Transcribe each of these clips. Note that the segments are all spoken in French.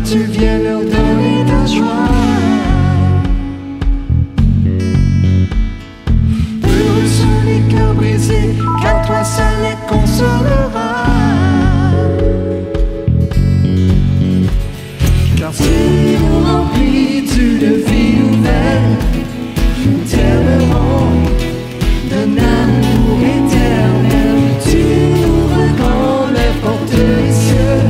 Tu viens leur donner ta joie. Heureux sont les cœurs brisés, car toi seul les consolera. Car tu nous remplis d'une vie nouvelle, nous t'aimerons d'un amour éternel. Tu ouvres grand les portes des cieux.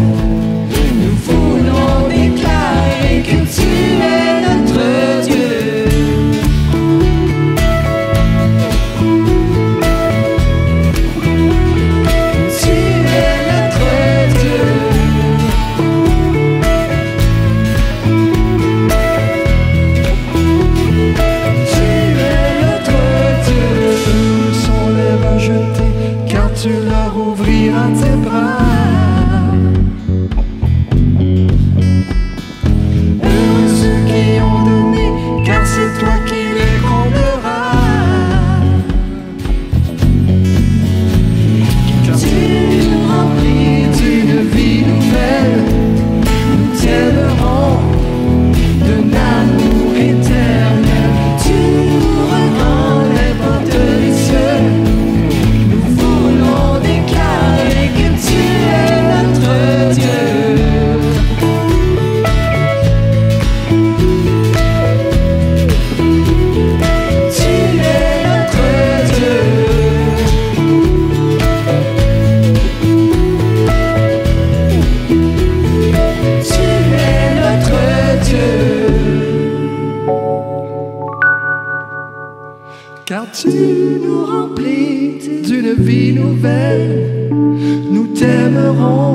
Tu leur ouvriras tes bras. Heureux ceux qui ont donné, car c'est toi qui les rendras. Car tu nous remplis d'une vie nouvelle, nous t'aimerons d'un amour éternel. Tu ouvres grand les portes des cieux. Car tu nous remplis d'une vie nouvelle, nous t'aimerons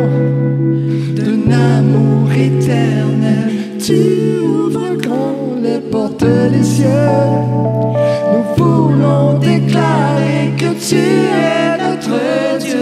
d'un amour éternel. Tu ouvres grand les portes des cieux, nous voulons déclarer que tu es notre Dieu.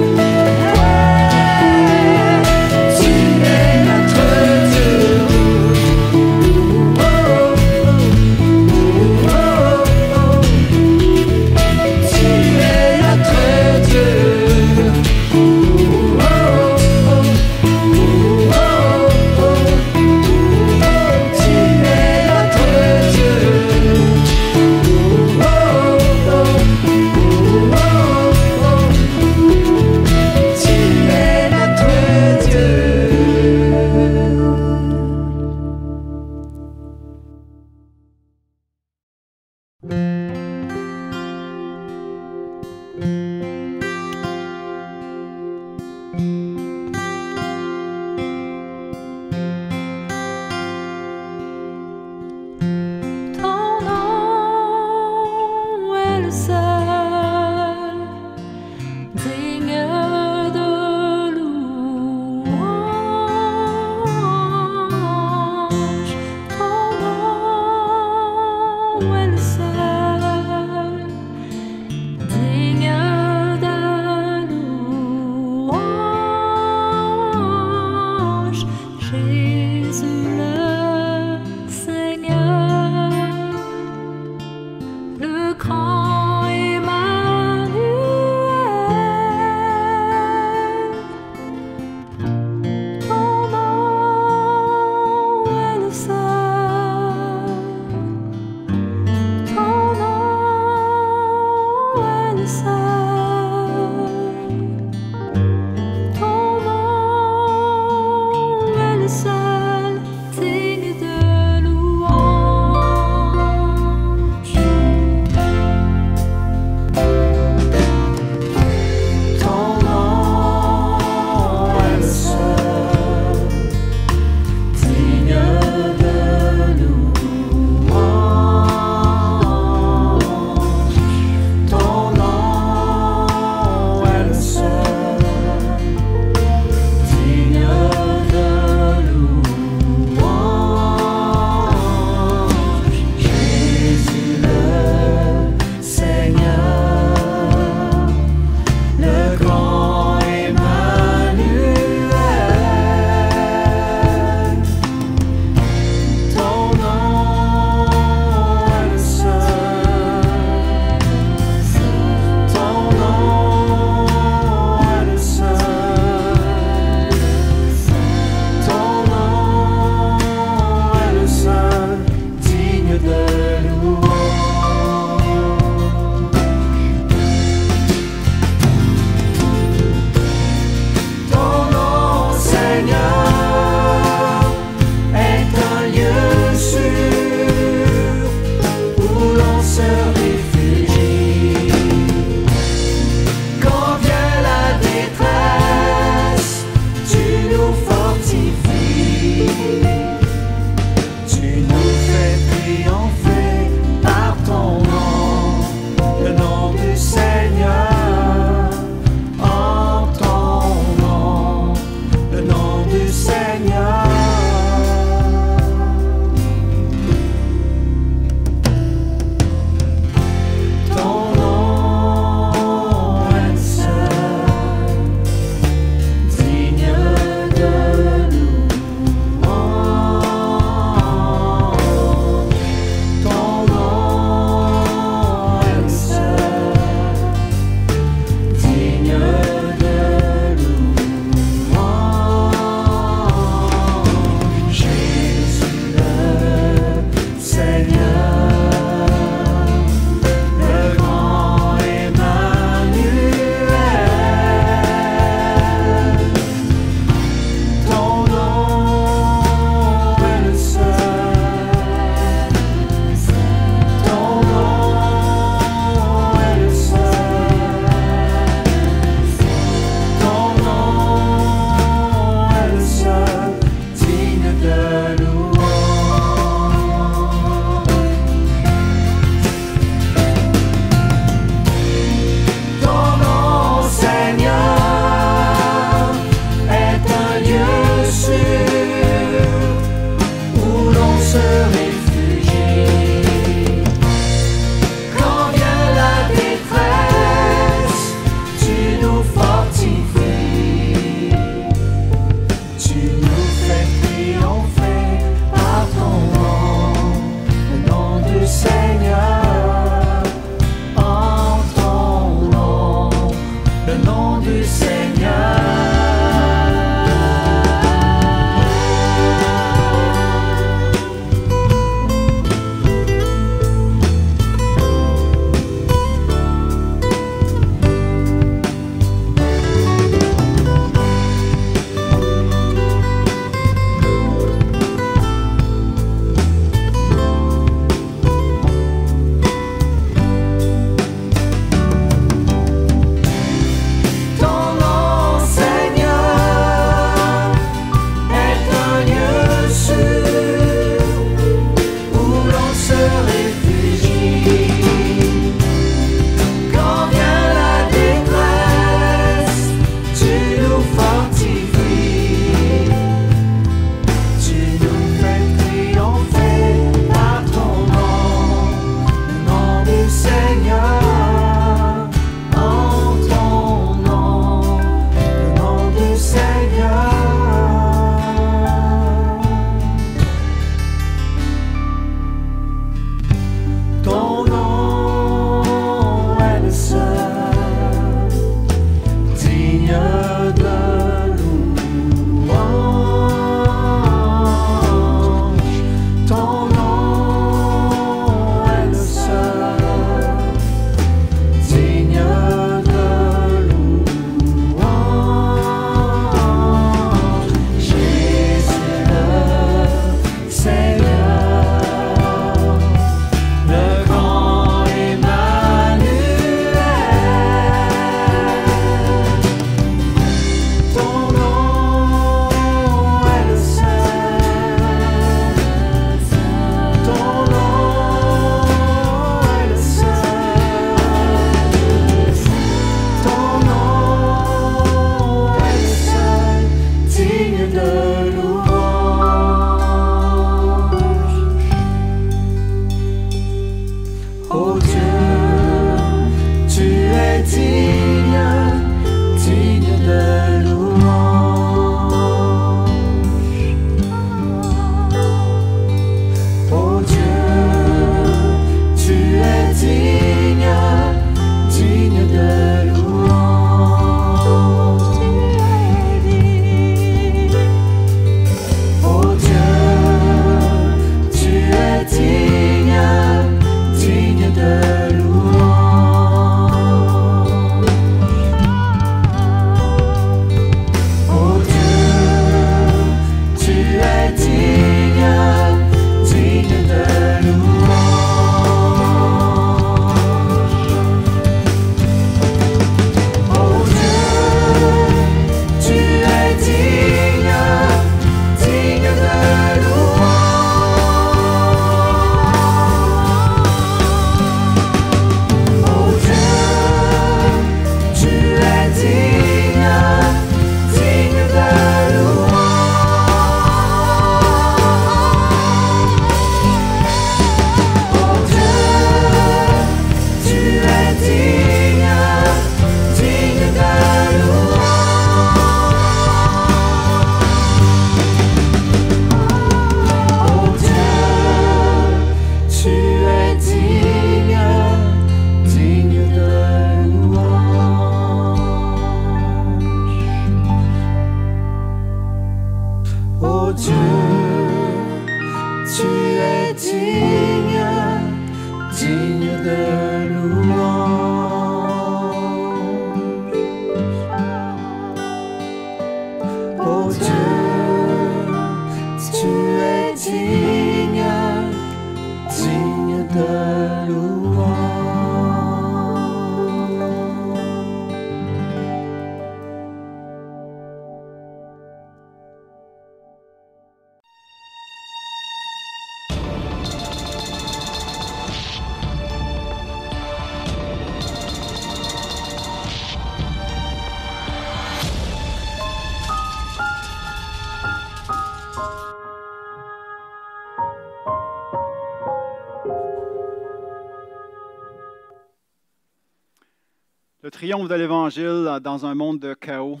Le triomphe de l'Évangile dans un monde de chaos.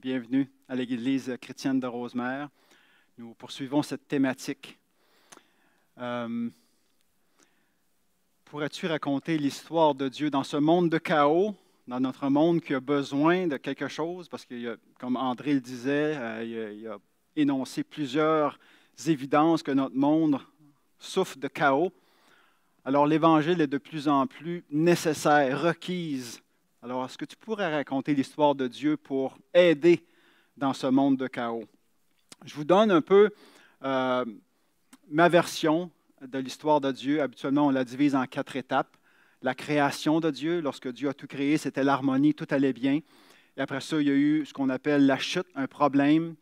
Bienvenue à l'Église chrétienne de Rosemère. Nous poursuivons cette thématique. Pourrais-tu raconter l'histoire de Dieu dans ce monde de chaos, dans notre monde qui a besoin de quelque chose? Parce que, comme André le disait, il a énoncé plusieurs évidences que notre monde souffre de chaos. Alors l'Évangile est de plus en plus nécessaire, requise. Alors, est-ce que tu pourrais raconter l'histoire de Dieu pour aider dans ce monde de chaos? Je vous donne un peu ma version de l'histoire de Dieu. Habituellement, on la divise en 4 étapes. La création de Dieu, lorsque Dieu a tout créé, c'était l'harmonie, tout allait bien. Et après ça, il y a eu ce qu'on appelle la chute, un problème,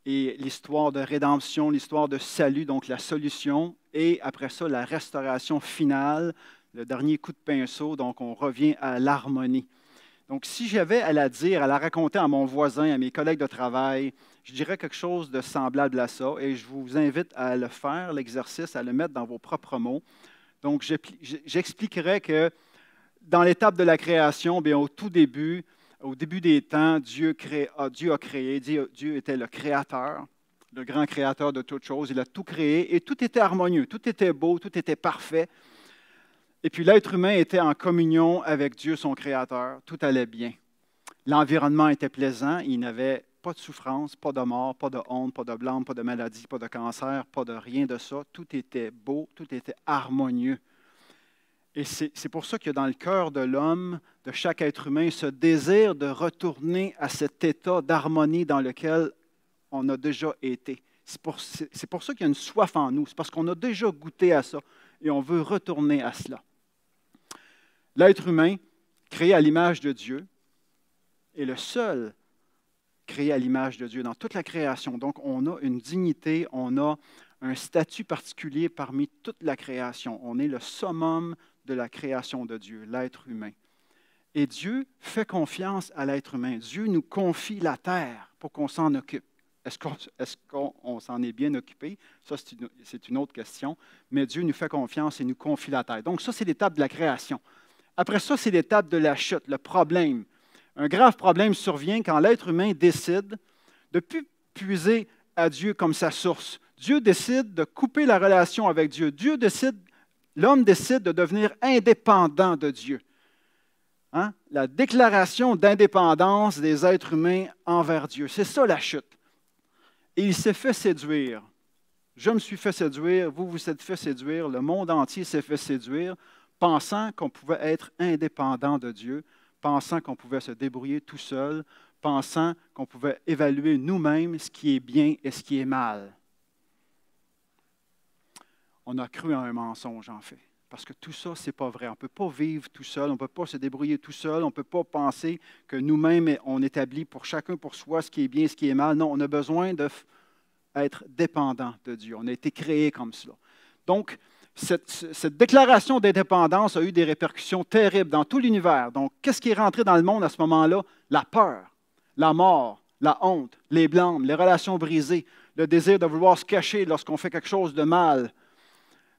et l'histoire de rédemption, l'histoire de salut, donc la solution. Et après ça, la restauration finale, le dernier coup de pinceau, donc on revient à l'harmonie. Donc, si j'avais à la dire, à la raconter à mon voisin, à mes collègues de travail, je dirais quelque chose de semblable à ça et je vous invite à le faire, l'exercice, à le mettre dans vos propres mots. Donc, j'expliquerai que dans l'étape de la création, bien, au tout début, au début des temps, Dieu a créé, Dieu était le créateur, le grand créateur de toutes choses. Il a tout créé et tout était harmonieux, tout était beau, tout était parfait. Et puis l'être humain était en communion avec Dieu, son Créateur. Tout allait bien. L'environnement était plaisant. Il n'y avait pas de souffrance, pas de mort, pas de honte, pas de blâme, pas de maladie, pas de cancer, pas de rien de ça. Tout était beau, tout était harmonieux. Et c'est pour ça qu'il y a dans le cœur de l'homme, de chaque être humain, ce désir de retourner à cet état d'harmonie dans lequel on a déjà été. C'est pour ça qu'il y a une soif en nous. C'est parce qu'on a déjà goûté à ça et on veut retourner à cela. L'être humain, créé à l'image de Dieu, est le seul créé à l'image de Dieu dans toute la création. Donc, on a une dignité, on a un statut particulier parmi toute la création. On est le summum de la création de Dieu, l'être humain. Et Dieu fait confiance à l'être humain. Dieu nous confie la terre pour qu'on s'en occupe. Est-ce qu'on s'en est bien occupé? Ça, c'est une autre question. Mais Dieu nous fait confiance et nous confie la terre. Donc, ça, c'est l'étape de la création. Après ça, c'est l'étape de la chute, le problème. Un grave problème survient quand l'être humain décide de ne plus puiser à Dieu comme sa source. Dieu décide de couper la relation avec Dieu. L'homme décide de devenir indépendant de Dieu. Hein? La déclaration d'indépendance des êtres humains envers Dieu. C'est ça la chute. Et il s'est fait séduire. Je me suis fait séduire, vous vous êtes fait séduire, le monde entier s'est fait séduire, pensant qu'on pouvait être indépendant de Dieu, pensant qu'on pouvait se débrouiller tout seul, pensant qu'on pouvait évaluer nous-mêmes ce qui est bien et ce qui est mal. On a cru à un mensonge, en fait. Parce que tout ça, ce n'est pas vrai. On ne peut pas vivre tout seul, on ne peut pas se débrouiller tout seul, on ne peut pas penser que nous-mêmes, on établit pour chacun pour soi ce qui est bien et ce qui est mal. Non, on a besoin d'être dépendant de Dieu. On a été créé comme cela. Donc, cette déclaration d'indépendance a eu des répercussions terribles dans tout l'univers. Donc, qu'est-ce qui est rentré dans le monde à ce moment-là? La peur, la mort, la honte, les blâmes, les relations brisées, le désir de vouloir se cacher lorsqu'on fait quelque chose de mal,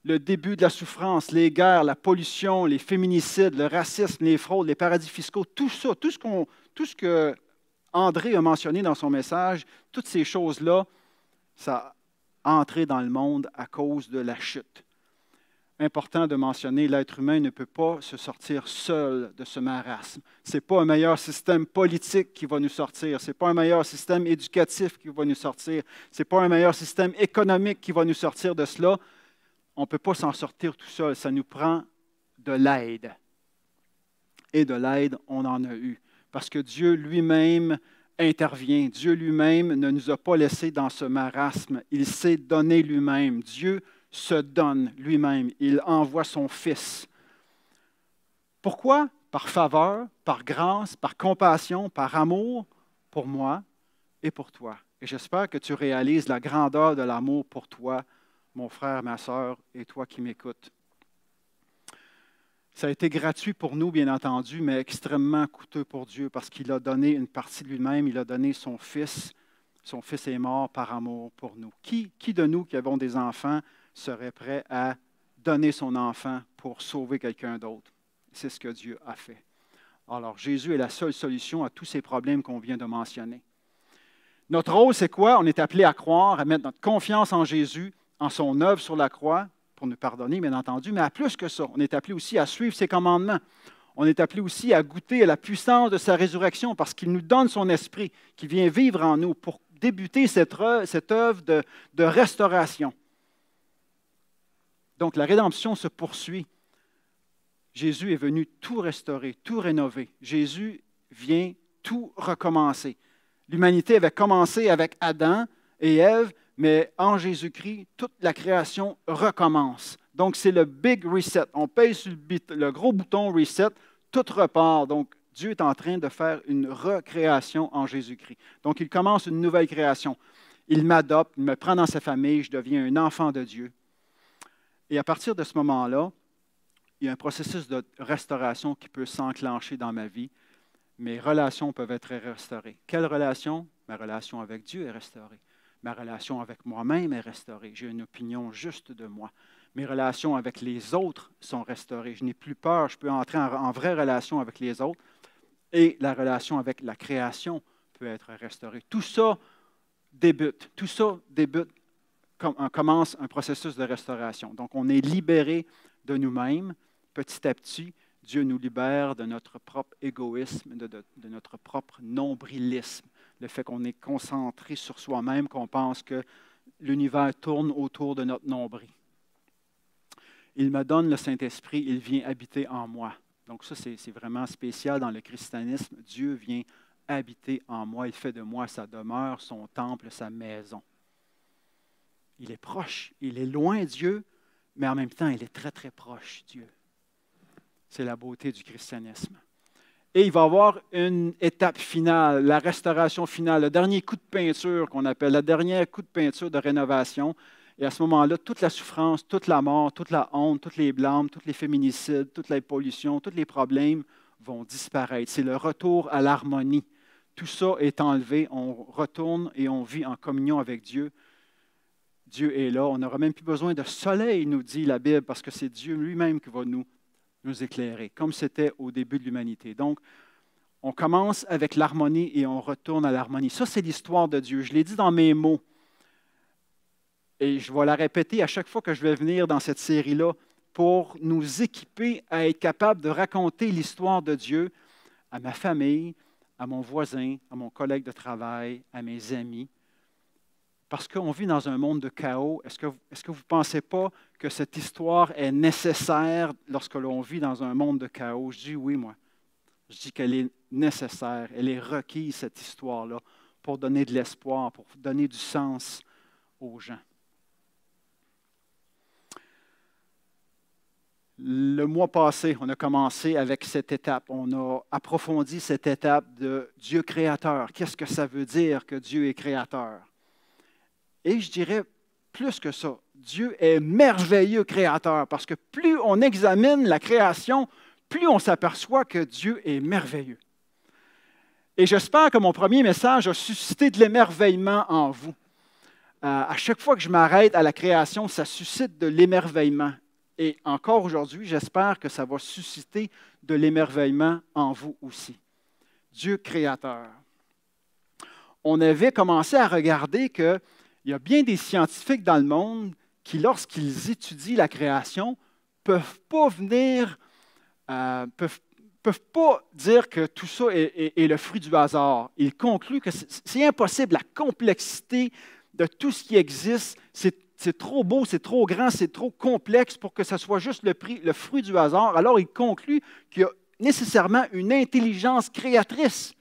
le début de la souffrance, les guerres, la pollution, les féminicides, le racisme, les fraudes, les paradis fiscaux, tout ça, tout ce que André a mentionné dans son message, toutes ces choses-là, ça a entré dans le monde à cause de la chute. Important de mentionner, l'être humain ne peut pas se sortir seul de ce marasme. Ce n'est pas un meilleur système politique qui va nous sortir. Ce n'est pas un meilleur système éducatif qui va nous sortir. Ce n'est pas un meilleur système économique qui va nous sortir de cela. On ne peut pas s'en sortir tout seul. Ça nous prend de l'aide. Et de l'aide, on en a eu. Parce que Dieu lui-même intervient. Dieu lui-même ne nous a pas laissés dans ce marasme. Il s'est donné lui-même. Dieu se donne lui-même. Il envoie son Fils. Pourquoi? Par faveur, par grâce, par compassion, par amour pour moi et pour toi. Et j'espère que tu réalises la grandeur de l'amour pour toi, mon frère, ma sœur, et toi qui m'écoutes. Ça a été gratuit pour nous, bien entendu, mais extrêmement coûteux pour Dieu parce qu'il a donné une partie de lui-même, il a donné son Fils. Son Fils est mort par amour pour nous. Qui de nous qui avons des enfants serait prêt à donner son enfant pour sauver quelqu'un d'autre? C'est ce que Dieu a fait. Alors, Jésus est la seule solution à tous ces problèmes qu'on vient de mentionner. Notre rôle, c'est quoi? On est appelé à croire, à mettre notre confiance en Jésus, en son œuvre sur la croix, pour nous pardonner, bien entendu, mais à plus que ça, on est appelé aussi à suivre ses commandements. On est appelé aussi à goûter à la puissance de sa résurrection parce qu'il nous donne son esprit qui vient vivre en nous pour débuter cette œuvre de restauration. Donc, la rédemption se poursuit. Jésus est venu tout restaurer, tout rénover. Jésus vient tout recommencer. L'humanité avait commencé avec Adam et Ève, mais en Jésus-Christ, toute la création recommence. Donc, c'est le big reset. On pèse sur le gros bouton reset, tout repart. Donc, Dieu est en train de faire une recréation en Jésus-Christ. Donc, il commence une nouvelle création. Il m'adopte, il me prend dans sa famille, je deviens un enfant de Dieu. Et à partir de ce moment-là, il y a un processus de restauration qui peut s'enclencher dans ma vie. Mes relations peuvent être restaurées. Quelle relation? Ma relation avec Dieu est restaurée. Ma relation avec moi-même est restaurée. J'ai une opinion juste de moi. Mes relations avec les autres sont restaurées. Je n'ai plus peur. Je peux entrer en vraie relation avec les autres. Et la relation avec la création peut être restaurée. Tout ça débute. Commence un processus de restauration. Donc, on est libéré de nous-mêmes. Petit à petit, Dieu nous libère de notre propre égoïsme, de notre propre nombrilisme. Le fait qu'on est concentré sur soi-même, qu'on pense que l'univers tourne autour de notre nombril. Il me donne le Saint-Esprit, il vient habiter en moi. Donc ça, c'est vraiment spécial dans le christianisme. Dieu vient habiter en moi, il fait de moi sa demeure, son temple, sa maison. Il est proche, il est loin Dieu, mais en même temps, il est très, très proche Dieu. C'est la beauté du christianisme. Et il va y avoir une étape finale, la restauration finale, le dernier coup de peinture qu'on appelle, le dernier coup de peinture de rénovation. Et à ce moment-là, toute la souffrance, toute la mort, toute la honte, tous les blâmes, tous les féminicides, toutes les pollutions, tous les problèmes vont disparaître. C'est le retour à l'harmonie. Tout ça est enlevé, on retourne et on vit en communion avec Dieu. Dieu est là. On n'aura même plus besoin de soleil, nous dit la Bible, parce que c'est Dieu lui-même qui va nous éclairer, comme c'était au début de l'humanité. Donc, on commence avec l'harmonie et on retourne à l'harmonie. Ça, c'est l'histoire de Dieu. Je l'ai dit dans mes mots. Et je vais la répéter à chaque fois que je vais venir dans cette série-là pour nous équiper à être capables de raconter l'histoire de Dieu à ma famille, à mon voisin, à mon collègue de travail, à mes amis. Parce qu'on vit dans un monde de chaos. Est-ce que vous ne pensez pas que cette histoire est nécessaire lorsque l'on vit dans un monde de chaos? Je dis oui, moi. Je dis qu'elle est nécessaire. Elle est requise, cette histoire-là, pour donner de l'espoir, pour donner du sens aux gens. Le mois passé, on a commencé avec cette étape. On a approfondi cette étape de Dieu créateur. Qu'est-ce que ça veut dire que Dieu est créateur? Et je dirais plus que ça, Dieu est merveilleux créateur, parce que plus on examine la création, plus on s'aperçoit que Dieu est merveilleux. Et j'espère que mon premier message a suscité de l'émerveillement en vous. À chaque fois que je m'arrête à la création, ça suscite de l'émerveillement. Et encore aujourd'hui, j'espère que ça va susciter de l'émerveillement en vous aussi. Dieu créateur. On avait commencé à regarder que il y a bien des scientifiques dans le monde qui, lorsqu'ils étudient la création, ne peuvent pas dire que tout ça est le fruit du hasard. Ils concluent que c'est impossible. La complexité de tout ce qui existe, c'est trop beau, c'est trop grand, c'est trop complexe pour que ce soit juste le fruit du hasard. Alors, ils concluent qu'il y a nécessairement une intelligence créatrice.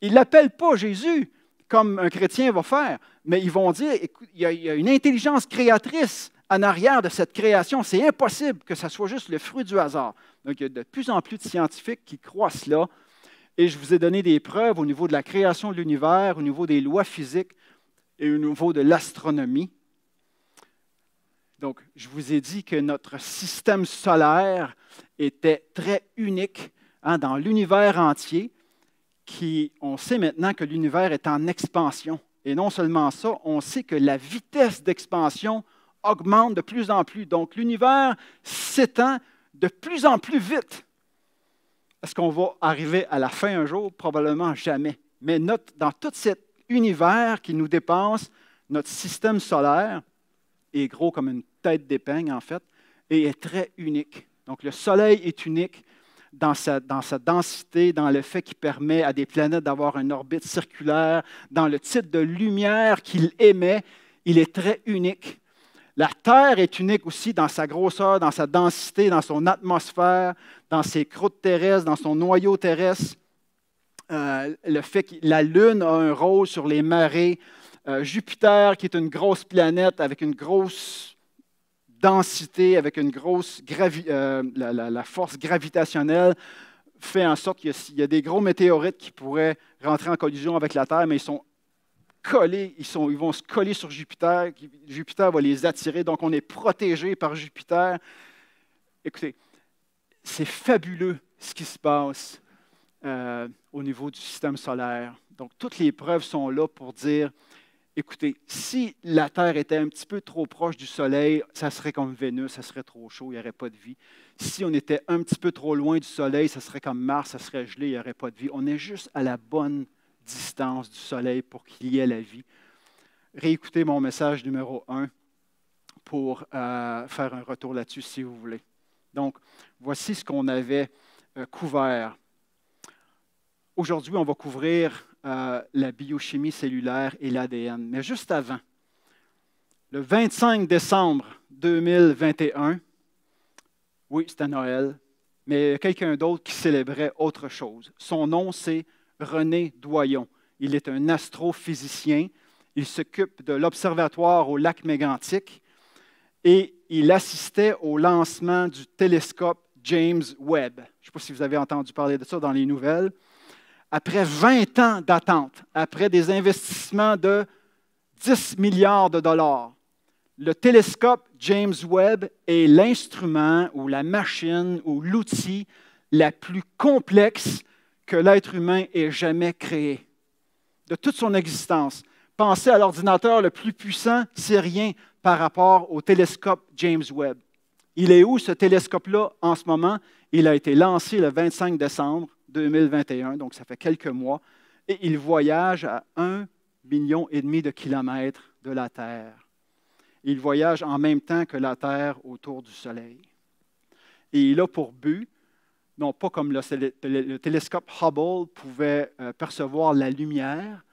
Ils ne l'appellent pas Jésus, comme un chrétien va faire, mais ils vont dire, écoute, il y a une intelligence créatrice en arrière de cette création. C'est impossible que ce soit juste le fruit du hasard. Donc, il y a de plus en plus de scientifiques qui croient cela. Et je vous ai donné des preuves au niveau de la création de l'univers, au niveau des lois physiques et au niveau de l'astronomie. Donc, je vous ai dit que notre système solaire était très unique dans l'univers entier. On sait maintenant que l'univers est en expansion. Et non seulement ça, on sait que la vitesse d'expansion augmente de plus en plus. Donc, l'univers s'étend de plus en plus vite. Est-ce qu'on va arriver à la fin un jour? Probablement jamais. Mais dans tout cet univers qui nous dépasse, notre système solaire est gros comme une tête d'épingle, en fait, et est très unique. Donc, le Soleil est unique dans sa densité, dans le fait qu'il permet à des planètes d'avoir une orbite circulaire, dans le type de lumière qu'il émet. Il est très unique. La Terre est unique aussi dans sa grosseur, dans sa densité, dans son atmosphère, dans ses croûtes terrestres, dans son noyau terrestre. Le fait que la Lune a un rôle sur les marées. Jupiter, qui est une grosse planète avec une grosse densité, avec une grosse la force gravitationnelle, fait en sorte qu'il y a des gros météorites qui pourraient rentrer en collision avec la Terre, mais ils sont collés, ils vont se coller sur Jupiter. Jupiter va les attirer, donc on est protégé par Jupiter. Écoutez, c'est fabuleux ce qui se passe au niveau du système solaire. Donc, toutes les preuves sont là pour dire, écoutez, si la Terre était un petit peu trop proche du Soleil, ça serait comme Vénus, ça serait trop chaud, il n'y aurait pas de vie. Si on était un petit peu trop loin du Soleil, ça serait comme Mars, ça serait gelé, il n'y aurait pas de vie. On est juste à la bonne distance du Soleil pour qu'il y ait la vie. Réécoutez mon message numéro 1 pour faire un retour là-dessus si vous voulez. Donc, voici ce qu'on avait couvert. Aujourd'hui, on va couvrir la biochimie cellulaire et l'ADN. Mais juste avant, le 25 décembre 2021, oui, c'était Noël, mais il y a quelqu'un d'autre qui célébrait autre chose. Son nom, c'est René Doyon. Il est un astrophysicien. Il s'occupe de l'observatoire au lac Mégantic et il assistait au lancement du télescope James Webb. Je ne sais pas si vous avez entendu parler de ça dans les nouvelles. Après 20 ans d'attente, après des investissements de 10 milliards de dollars, le télescope James Webb est l'instrument ou la machine ou l'outil la plus complexe que l'être humain ait jamais créé. De toute son existence. Pensez à l'ordinateur le plus puissant, c'est rien par rapport au télescope James Webb. Il est où ce télescope-là en ce moment? Il a été lancé le 25 décembre 2021, donc ça fait quelques mois, et il voyage à 1,5 million de kilomètres de la Terre. Il voyage en même temps que la Terre autour du Soleil. Et il a pour but, non pas comme le télescope Hubble pouvait percevoir la lumière,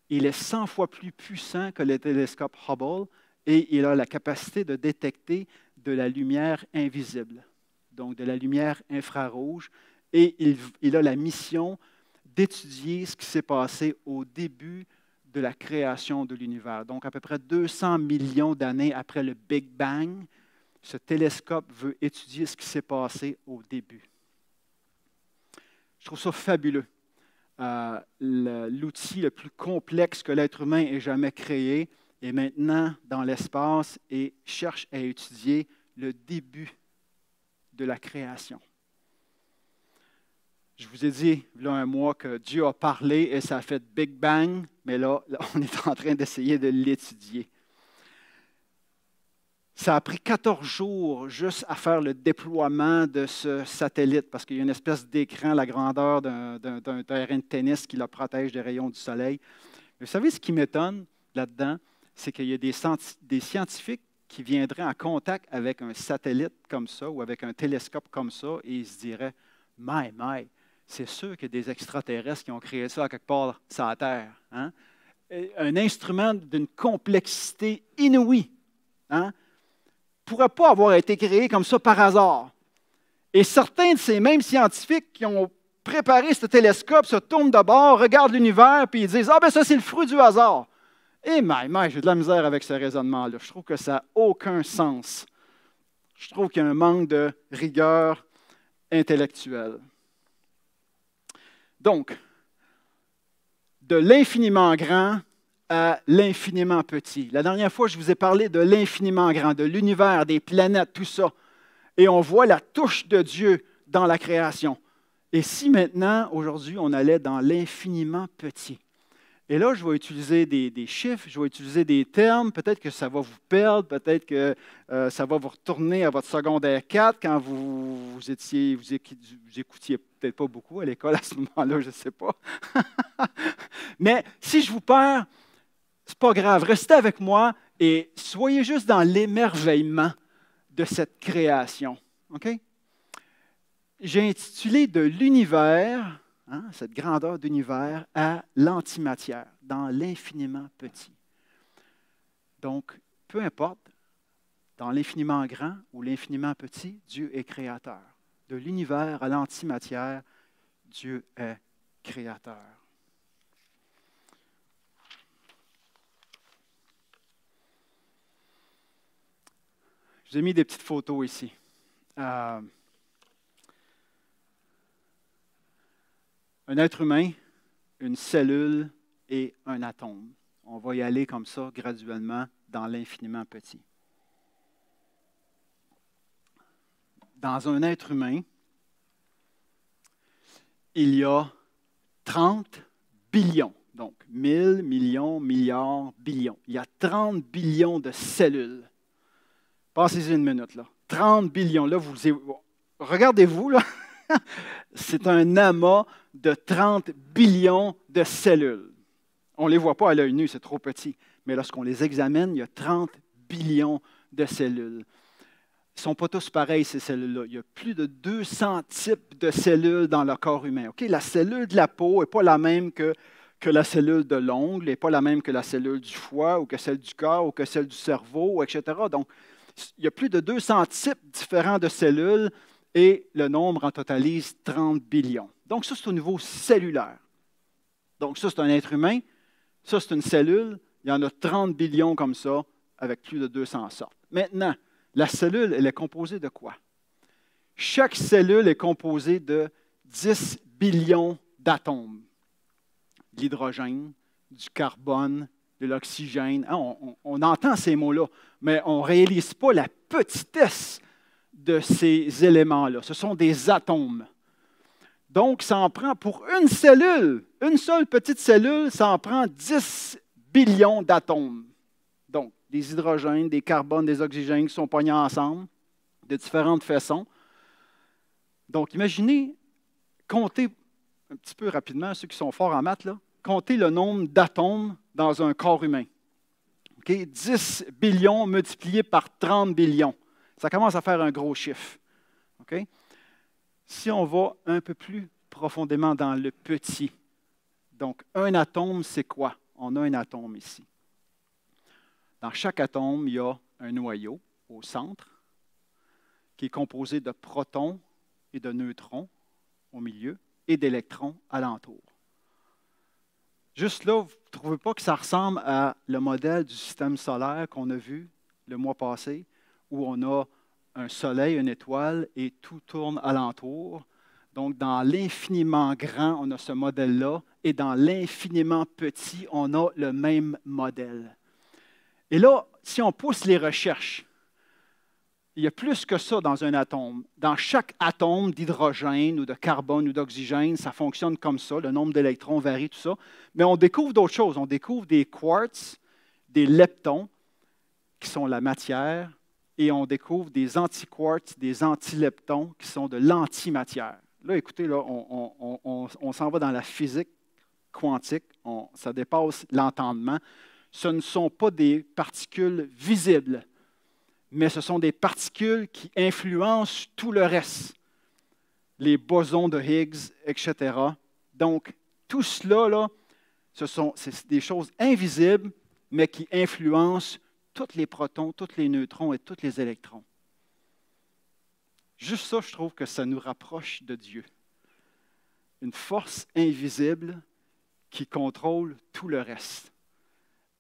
il est 100 fois plus puissant que le télescope Hubble et il a la capacité de détecter de la lumière invisible, donc de la lumière infrarouge. Et il a la mission d'étudier ce qui s'est passé au début de la création de l'univers. Donc, à peu près 200 millions d'années après le Big Bang, ce télescope veut étudier ce qui s'est passé au début. Je trouve ça fabuleux. L'outil le plus complexe que l'être humain ait jamais créé est maintenant dans l'espace et cherche à étudier le début de la création. Je vous ai dit, il y a un mois, que Dieu a parlé et ça a fait Big Bang, mais là on est en train d'essayer de l'étudier. Ça a pris 14 jours juste à faire le déploiement de ce satellite parce qu'il y a une espèce d'écran, la grandeur d'un terrain de tennis qui le protège des rayons du soleil. Mais vous savez ce qui m'étonne là-dedans? C'est qu'il y a des scientifiques qui viendraient en contact avec un satellite comme ça ou avec un télescope comme ça et ils se diraient « My, c'est sûr qu'il y a des extraterrestres qui ont créé ça à quelque part sur la Terre. Hein? » Un instrument d'une complexité inouïe. Hein? Ne pourrait pas avoir été créé comme ça par hasard. Et certains de ces mêmes scientifiques qui ont préparé ce télescope se tournent de bord, regardent l'univers, puis ils disent « Ah, ben ça, c'est le fruit du hasard. » Et j'ai de la misère avec ce raisonnement-là. Je trouve que ça n'a aucun sens. Je trouve qu'il y a un manque de rigueur intellectuelle. Donc, de l'infiniment grand à l'infiniment petit. La dernière fois, je vous ai parlé de l'infiniment grand, de l'univers, des planètes, tout ça. Et on voit la touche de Dieu dans la création. Et si maintenant, aujourd'hui, on allait dans l'infiniment petit, Et là, je vais utiliser des chiffres, je vais utiliser des termes. Peut-être que ça va vous perdre, peut-être que ça va vous retourner à votre secondaire 4 quand vous écoutiez peut-être pas beaucoup à l'école à ce moment-là, je ne sais pas. Mais si je vous perds, c'est pas grave. Restez avec moi et soyez juste dans l'émerveillement de cette création. OK? J'ai intitulé de l'univers, cette grandeur d'univers, à l'antimatière, dans l'infiniment petit. Donc, peu importe, dans l'infiniment grand ou l'infiniment petit, Dieu est créateur. De l'univers à l'antimatière, Dieu est créateur. Je vous ai mis des petites photos ici. Un être humain, une cellule et un atome. On va y aller comme ça, graduellement, dans l'infiniment petit. Dans un être humain, il y a 30 billions. Donc, 1000, millions, milliards, billions. Il y a 30 billions de cellules. Passez-y une minute, là. 30 billions. Là, regardez-vous, là. C'est un amas de 30 billions de cellules. On ne les voit pas à l'œil nu, c'est trop petit. Mais lorsqu'on les examine, il y a 30 billions de cellules. Ils ne sont pas tous pareils, ces cellules-là. Il y a plus de 200 types de cellules dans le corps humain. Okay? La cellule de la peau n'est pas la même que la cellule de l'ongle, n'est pas la même que la cellule du foie, ou que celle du cœur, ou que celle du cerveau, etc. Donc, il y a plus de 200 types différents de cellules et le nombre en totalise 30 billions. Donc, ça, c'est au niveau cellulaire. Donc, ça, c'est un être humain. Ça, c'est une cellule. Il y en a 30 billions comme ça, avec plus de 200 sortes. Maintenant, la cellule, elle est composée de quoi? Chaque cellule est composée de 10 billions d'atomes. De l'hydrogène, du carbone, de l'oxygène. On entend ces mots-là, mais on ne réalise pas la petitesse de ces éléments-là. Ce sont des atomes. Donc, ça en prend pour une cellule, une seule petite cellule, ça en prend 10 billions d'atomes. Donc, des hydrogènes, des carbones, des oxygènes qui sont pognés ensemble de différentes façons. Donc, imaginez, comptez un petit peu rapidement, ceux qui sont forts en maths, là, comptez le nombre d'atomes dans un corps humain. Okay? 10 billions multiplié par 30 billions. Ça commence à faire un gros chiffre. Okay? Si on va un peu plus profondément dans le petit, donc un atome, c'est quoi? On a un atome ici. Dans chaque atome, il y a un noyau au centre qui est composé de protons et de neutrons au milieu et d'électrons alentour. Juste là, vous ne trouvez pas que ça ressemble à le modèle du système solaire qu'on a vu le mois passé, où on a un soleil, une étoile, et tout tourne alentour. Donc, dans l'infiniment grand, on a ce modèle-là, et dans l'infiniment petit, on a le même modèle. Et là, si on pousse les recherches, il y a plus que ça dans un atome. Dans chaque atome d'hydrogène ou de carbone ou d'oxygène, ça fonctionne comme ça. Le nombre d'électrons varie, tout ça. Mais on découvre d'autres choses. On découvre des quarks, des leptons, qui sont la matière, et on découvre des antiquarks, des antileptons, qui sont de l'antimatière. Là, écoutez, là, on s'en va dans la physique quantique. Ça dépasse l'entendement. Ce ne sont pas des particules visibles, mais ce sont des particules qui influencent tout le reste. Les bosons de Higgs, etc. Donc, tout cela, là, c'est des choses invisibles, mais qui influencent tous les protons, tous les neutrons et tous les électrons. Juste ça, je trouve que ça nous rapproche de Dieu. Une force invisible qui contrôle tout le reste.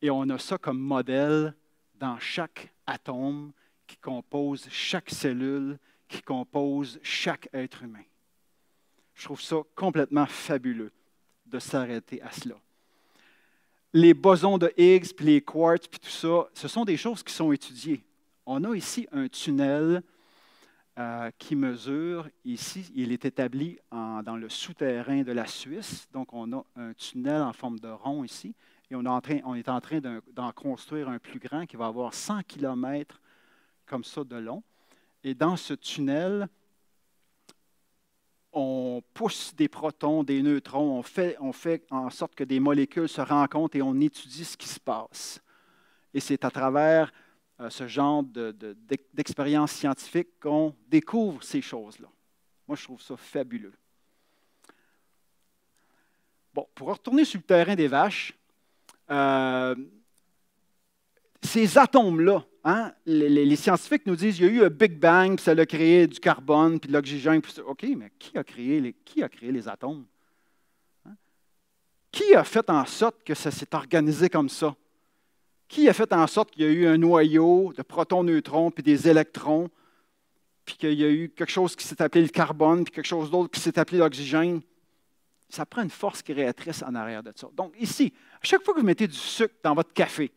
Et on a ça comme modèle dans chaque atome qui compose chaque cellule, qui compose chaque être humain. Je trouve ça complètement fabuleux de s'arrêter à cela. Les bosons de Higgs, puis les quarks, puis tout ça, ce sont des choses qui sont étudiées. On a ici un tunnel qui mesure, ici, il est établi dans le souterrain de la Suisse. Donc, on a un tunnel en forme de rond ici. Et on est en train d'en construire un plus grand qui va avoir 100 km comme ça de long. Et dans ce tunnel, on pousse des protons, des neutrons, on fait en sorte que des molécules se rencontrent et on étudie ce qui se passe. Et c'est à travers ce genre d'expérience scientifique qu'on découvre ces choses-là. Moi, je trouve ça fabuleux. Bon, pour retourner sur le terrain des vaches, ces atomes-là, hein, les scientifiques nous disent qu'il y a eu un Big Bang, puis ça a créé du carbone, puis de l'oxygène. OK, mais qui a créé les atomes? Hein? Qui a fait en sorte que ça s'est organisé comme ça? Qui a fait en sorte qu'il y a eu un noyau de protons, neutrons, puis des électrons, puis qu'il y a eu quelque chose qui s'est appelé le carbone, puis quelque chose d'autre qui s'est appelé l'oxygène? Ça prend une force créatrice en arrière de ça. Donc ici, à chaque fois que vous mettez du sucre dans votre café,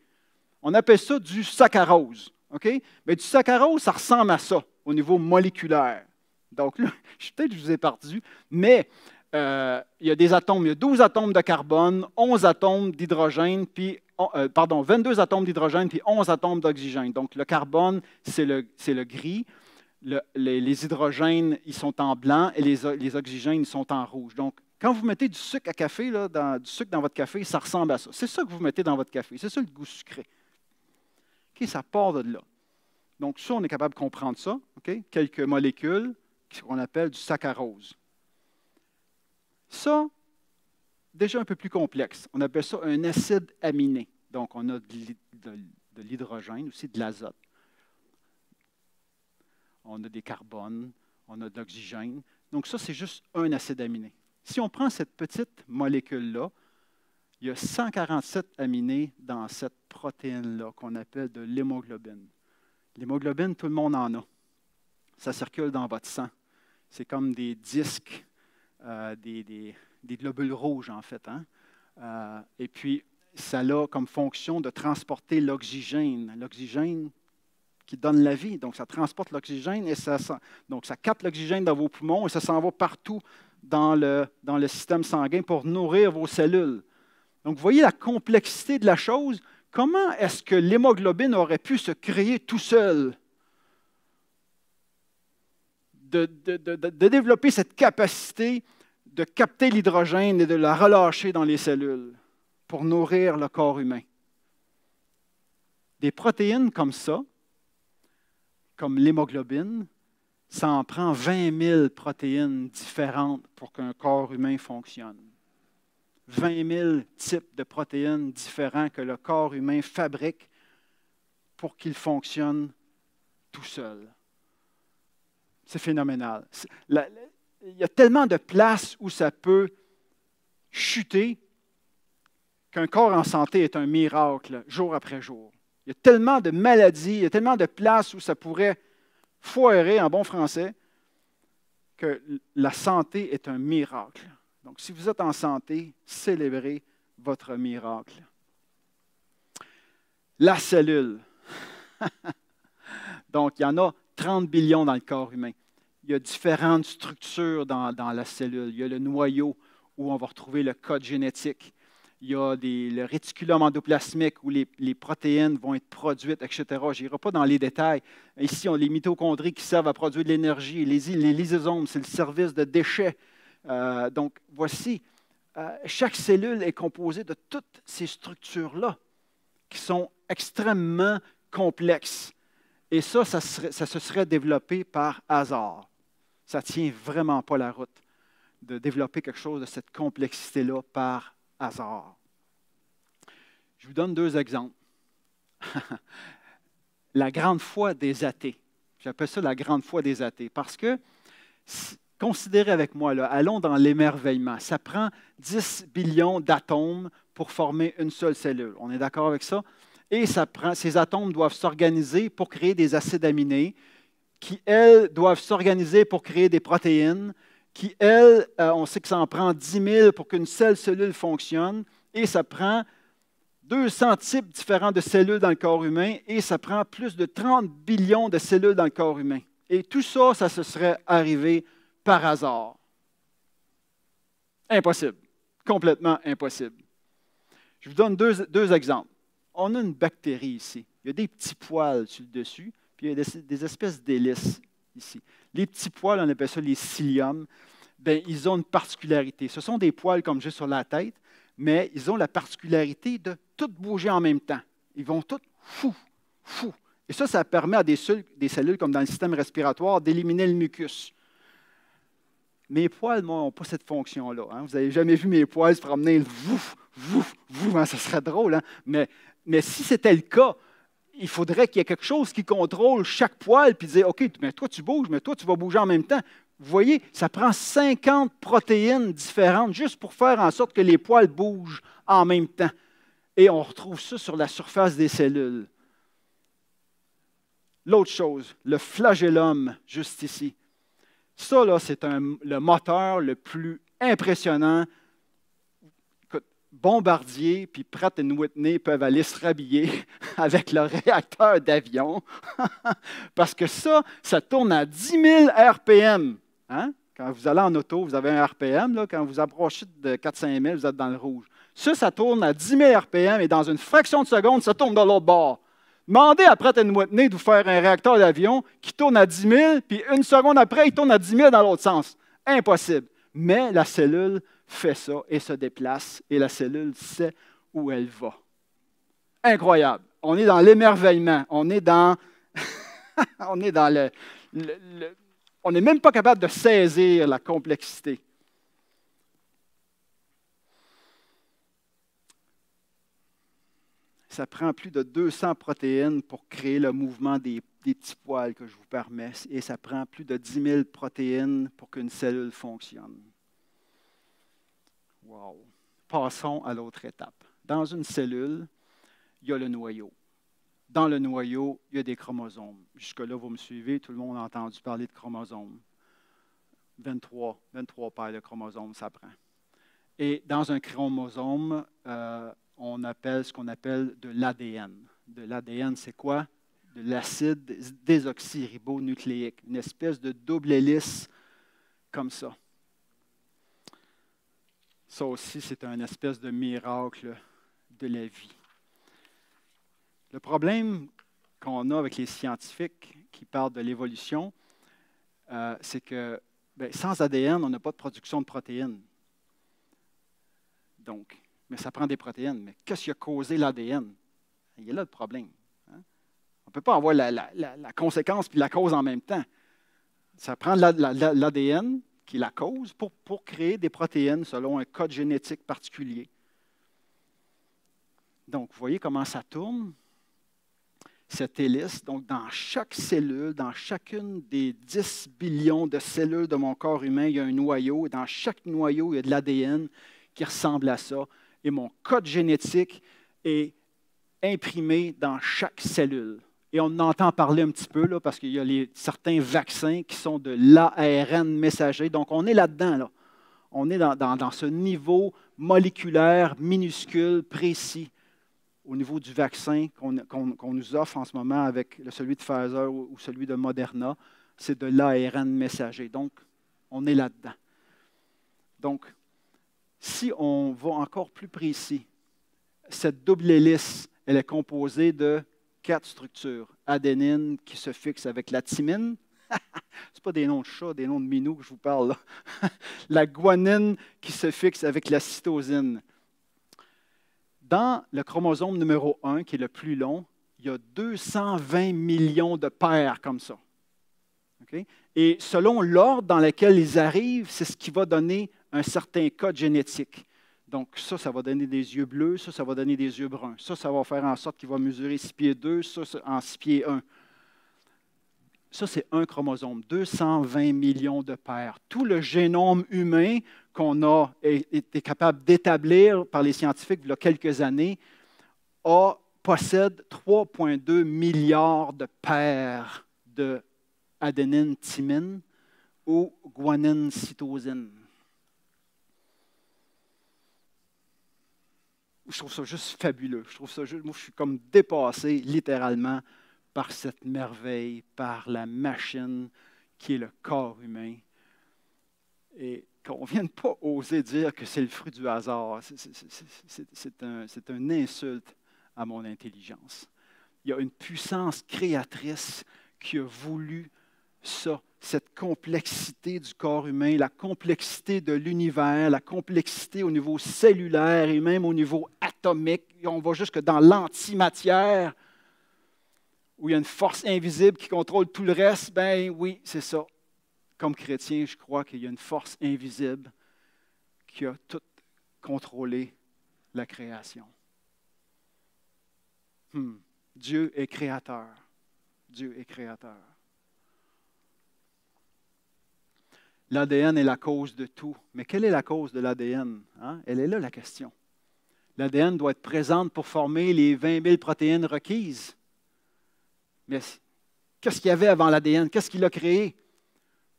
on appelle ça du saccharose. OK? Mais du saccharose, ça ressemble à ça au niveau moléculaire. Donc là, peut-être que je vous ai perdu, mais il y a des atomes, il y a 12 atomes de carbone, 11 atomes d'hydrogène, puis 22 atomes d'hydrogène, puis 11 atomes d'oxygène. Donc le carbone, c'est le gris. Les hydrogènes, ils sont en blanc et les oxygènes, ils sont en rouge. Donc, quand vous mettez du sucre à café, là, du sucre dans votre café, ça ressemble à ça. C'est ça que vous mettez dans votre café. C'est ça le goût sucré. OK, ça part de là. Donc, ça, on est capable de comprendre ça. OK? Quelques molécules qu'on appelle du saccharose. Ça, déjà un peu plus complexe. On appelle ça un acide aminé. Donc, on a de l'hydrogène, aussi de l'azote. On a des carbones, on a de l'oxygène. Donc, ça, c'est juste un acide aminé. Si on prend cette petite molécule-là, il y a 147 aminés dans cette protéine-là qu'on appelle de l'hémoglobine. L'hémoglobine, tout le monde en a. Ça circule dans votre sang. C'est comme des disques, des globules rouges, en fait. Hein? Et puis, ça a comme fonction de transporter l'oxygène. L'oxygène qui donne la vie. Donc, ça transporte l'oxygène et ça capte l'oxygène dans vos poumons et ça s'en va partout dans le système sanguin pour nourrir vos cellules. Donc, vous voyez la complexité de la chose. Comment est-ce que l'hémoglobine aurait pu se créer tout seul? De développer cette capacité de capter l'hydrogène et de la relâcher dans les cellules pour nourrir le corps humain. Des protéines comme ça, comme l'hémoglobine, ça en prend 20 000 protéines différentes pour qu'un corps humain fonctionne. 20 000 types de protéines différents que le corps humain fabrique pour qu'il fonctionne tout seul. C'est phénoménal. Il y a tellement de places où ça peut chuter qu'un corps en santé est un miracle jour après jour. Il y a tellement de maladies, il y a tellement de places où ça pourrait foirer en bon français que la santé est un miracle. Donc, si vous êtes en santé, célébrez votre miracle. La cellule. Donc, il y en a 30 billions dans le corps humain. Il y a différentes structures dans la cellule. Il y a le noyau où on va retrouver le code génétique. Il y a le réticulum endoplasmique où les protéines vont être produites, etc. Je n'irai pas dans les détails. Ici, on a les mitochondries qui servent à produire de l'énergie. Les lysosomes, c'est le service de déchets. Donc, voici, chaque cellule est composée de toutes ces structures-là qui sont extrêmement complexes. Et ça se serait développé par hasard. Ça ne tient vraiment pas la route de développer quelque chose de cette complexité-là par hasard. Je vous donne 2 exemples. La grande foi des athées. J'appelle ça la grande foi des athées parce que, considérez avec moi, là, allons dans l'émerveillement. Ça prend 10 billions d'atomes pour former une seule cellule. On est d'accord avec ça? Et ces atomes doivent s'organiser pour créer des acides aminés qui, elles, doivent s'organiser pour créer des protéines qui, elles, on sait que ça en prend 10 000 pour qu'une seule cellule fonctionne, et ça prend 200 types différents de cellules dans le corps humain, et ça prend plus de 30 billions de cellules dans le corps humain. Et tout ça, ça se serait arrivé par hasard. Impossible. Complètement impossible. Je vous donne deux exemples. On a une bactérie ici. Il y a des petits poils sur le dessus, puis il y a des espèces d'hélices ici. Les petits poils, on appelle ça les ciliums. Bien, ils ont une particularité. Ce sont des poils comme j'ai sur la tête, mais ils ont la particularité de tout bouger en même temps. Ils vont tous fou. Et ça permet à des cellules comme dans le système respiratoire d'éliminer le mucus. Mes poils, moi, n'ont pas cette fonction-là. Hein. Vous n'avez jamais vu mes poils se promener, hein, ça serait drôle. Hein. Mais si c'était le cas, il faudrait qu'il y ait quelque chose qui contrôle chaque poil puis dire, OK, mais toi tu bouges, mais toi tu vas bouger en même temps. Vous voyez, ça prend 50 protéines différentes juste pour faire en sorte que les poils bougent en même temps. Et on retrouve ça sur la surface des cellules. L'autre chose, le flagellum, juste ici. Ça, là, c'est le moteur le plus impressionnant. Bombardier puis Pratt & Whitney peuvent aller se rhabiller avec leur réacteur d'avion parce que ça tourne à 10 000 RPM. Hein? Quand vous allez en auto, vous avez un RPM. Là, quand vous approchez de 4-5 000, vous êtes dans le rouge. Ça tourne à 10 000 RPM et dans une fraction de seconde, ça tourne de l'autre bord. Demandez à Pratt & Whitney de vous faire un réacteur d'avion qui tourne à 10 000, puis une seconde après, il tourne à 10 000 dans l'autre sens. Impossible. Mais la cellule fait ça et se déplace, et la cellule sait où elle va. Incroyable. On est dans l'émerveillement. On est dans on n'est même pas capable de saisir la complexité. Ça prend plus de 200 protéines pour créer le mouvement des petits poils que je vous permets, et ça prend plus de 10 000 protéines pour qu'une cellule fonctionne. Wow! Passons à l'autre étape. Dans une cellule, il y a le noyau. Dans le noyau, il y a des chromosomes. Jusque-là, vous me suivez, tout le monde a entendu parler de chromosomes. 23 paires de chromosomes, ça prend. Et dans un chromosome, on appelle ce qu'on appelle de l'ADN. De l'ADN, c'est quoi? De l'acide désoxyribonucléique, une espèce de double hélice comme ça. Ça aussi, c'est un espèce de miracle de la vie. Le problème qu'on a avec les scientifiques qui parlent de l'évolution, c'est que sans ADN, on n'a pas de production de protéines. Donc, mais ça prend des protéines. Mais qu'est-ce qui a causé l'ADN? Il y a là le problème. Hein? On ne peut pas avoir la conséquence puis la cause en même temps. Ça prend l'ADN, qui est la cause, pour créer des protéines selon un code génétique particulier. Donc, vous voyez comment ça tourne? Cette hélice, donc dans chaque cellule, dans chacune des 10 billions de cellules de mon corps humain, il y a un noyau, et dans chaque noyau, il y a de l'ADN qui ressemble à ça. Et mon code génétique est imprimé dans chaque cellule. Et on en entend parler un petit peu, là, parce qu'il y a certains vaccins qui sont de l'ARN messager. Donc, on est là-dedans. Là. On est dans ce niveau moléculaire, minuscule, précis, au niveau du vaccin qu'on nous offre en ce moment avec celui de Pfizer ou celui de Moderna. C'est de l'ARN messager. Donc, on est là-dedans. Donc, si on va encore plus précis, cette double hélice, elle est composée de 4 structures. Adénine qui se fixe avec la thymine. Ce n'est pas des noms de chats, des noms de minous que je vous parle. Là. La guanine qui se fixe avec la cytosine. Dans le chromosome numéro 1, qui est le plus long, il y a 220 millions de paires comme ça. Okay? Et selon l'ordre dans lequel ils arrivent, c'est ce qui va donner un certain code génétique. Donc ça va donner des yeux bleus, ça va donner des yeux bruns. Ça va faire en sorte qu'il va mesurer 6 pieds 2, ça en 6 pieds 1. Ça, c'est un chromosome, 220 millions de paires. Tout le génome humain qu'on a été capable d'établir par les scientifiques il y a quelques années possède 3,2 milliards de paires de adénine, thymine ou guanine, cytosine. Je trouve ça juste fabuleux. Moi, je suis comme dépassé littéralement par cette merveille, par la machine qui est le corps humain. Et qu'on ne vienne pas oser dire que c'est le fruit du hasard. C'est une insulte à mon intelligence. Il y a une puissance créatrice qui a voulu ça, cette complexité du corps humain, la complexité de l'univers, la complexité au niveau cellulaire et même au niveau atomique. On va jusque dans l'antimatière, où il y a une force invisible qui contrôle tout le reste. Ben oui, c'est ça. Comme chrétien, je crois qu'il y a une force invisible qui a tout contrôlé la création. Dieu est créateur. Dieu est créateur. L'ADN est la cause de tout. Mais quelle est la cause de l'ADN? Elle est là, la question. L'ADN doit être présente pour former les 20 000 protéines requises. Mais qu'est-ce qu'il y avait avant l'ADN? Qu'est-ce qu'il a créé?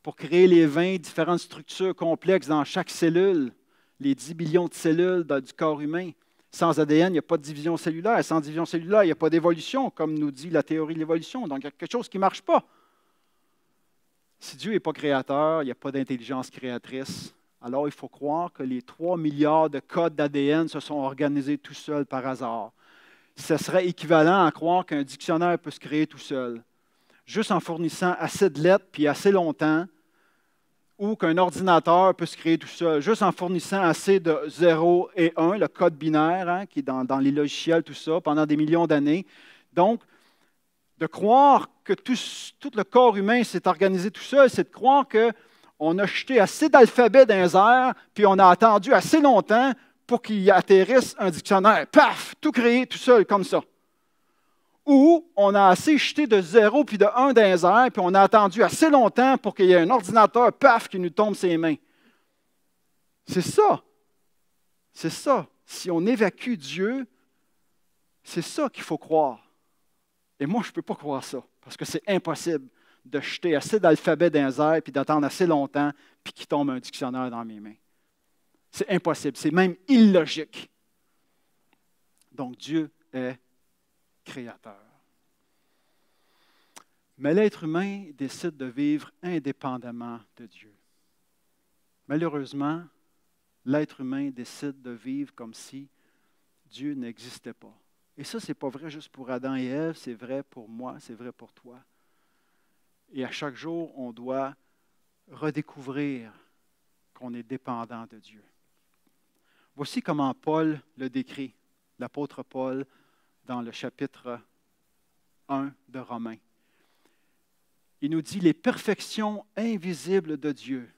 Pour créer les 20 différentes structures complexes dans chaque cellule, les 10 billions de cellules du corps humain. Sans ADN, il n'y a pas de division cellulaire. Sans division cellulaire, il n'y a pas d'évolution, comme nous dit la théorie de l'évolution. Donc, il y a quelque chose qui ne marche pas. Si Dieu n'est pas créateur, il n'y a pas d'intelligence créatrice, alors il faut croire que les 3 milliards de codes d'ADN se sont organisés tout seuls par hasard. Ce serait équivalent à croire qu'un dictionnaire peut se créer tout seul, juste en fournissant assez de lettres puis assez longtemps, ou qu'un ordinateur peut se créer tout seul, juste en fournissant assez de 0 et 1, le code binaire, qui est dans les logiciels, tout ça, pendant des millions d'années. Donc, de croire que tout le corps humain s'est organisé tout seul, c'est de croire qu'on a jeté assez d'alphabets dans les airs, puis on a attendu assez longtemps pour qu'il atterrisse un dictionnaire. Paf! Tout créé tout seul, comme ça. Ou on a assez jeté de 0 puis de 1 dans les airs, puis on a attendu assez longtemps pour qu'il y ait un ordinateur, paf, qui nous tombe ses mains. C'est ça. C'est ça. Si on évacue Dieu, c'est ça qu'il faut croire. Et moi, je ne peux pas croire ça, parce que c'est impossible de jeter assez d'alphabets dans les airs puis d'attendre assez longtemps puis qu'il tombe un dictionnaire dans mes mains. C'est impossible, c'est même illogique. Donc, Dieu est créateur. Mais l'être humain décide de vivre indépendamment de Dieu. Malheureusement, l'être humain décide de vivre comme si Dieu n'existait pas. Et ça, ce n'est pas vrai juste pour Adam et Ève, c'est vrai pour moi, c'est vrai pour toi. Et à chaque jour, on doit redécouvrir qu'on est dépendant de Dieu. Voici comment Paul le décrit, l'apôtre Paul, dans le chapitre 1 de Romains. Il nous dit « Les perfections invisibles de Dieu,